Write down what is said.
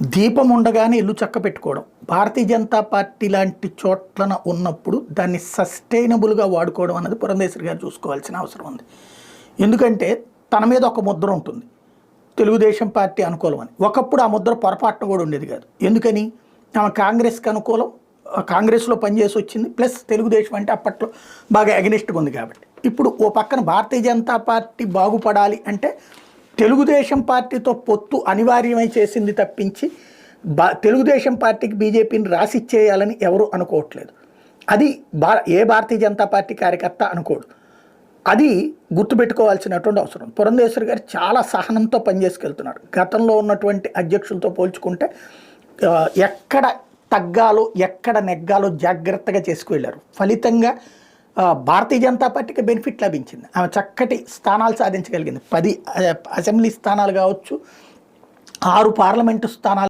దీపం ఉండగానే ఇల్లు చక్కబెట్టుకోవడం. భారతీయ జనతా పార్టీ లాంటి చోట్లన ఉన్నప్పుడు దాన్ని సస్టైనబుల్‌గా వాడుకోవడం అన్నది పురంధేశ్వరి గారు చూసుకోవాల్సిన అవసరం ఉంది. ఎందుకంటే తన మీద ఒక ముద్ర ఉంటుంది. తెలుగుదేశం పార్టీ అనుకూలం అని. ఒకప్పుడు ఆ ముద్ర పొరపాటున కూడా ఉండేది కాదు. ఎందుకని? ఆమె కాంగ్రెస్‌కి అనుకూలం. కాంగ్రెస్‌లో పనిచేసి వచ్చింది. ప్లస్ తెలుగుదేశం అంటే అప్పట్లో బాగా అగెనిస్ట్‌గా ఉంది కాబట్టి. ఇప్పుడు ఓ పక్కన భారతీయ జనతా పార్టీ బాగుపడాలి అంటే తెలుగుదేశం పార్టీతో పొత్తు అనివార్యమై చేసింది తప్పించి తెలుగుదేశం పార్టీకి బీజేపీని రాసిచ్చేయాలని ఎవరు అనుకోవట్లేదు. అది ఏ భారతీయ జనతా పార్టీ కార్యకర్త అనుకోడు. అది గుర్తుపెట్టుకోవాల్సినటువంటి అవసరం. పురంధేశ్వరి గారు చాలా సహనంతో పనిచేసుకెళ్తున్నారు. గతంలో ఉన్నటువంటి అధ్యక్షులతో పోల్చుకుంటే ఎక్కడ తగ్గాలో ఎక్కడ నెగ్గాలో జాగ్రత్తగా చేసుకువెళ్ళారు. ఫలితంగా భారతీయ జనతా పార్టీకి బెనిఫిట్ లభించింది. ఆమె చక్కటి స్థానాలు సాధించగలిగింది. 10 అసెంబ్లీ స్థానాలు కావచ్చు, 6 పార్లమెంటు స్థానాలు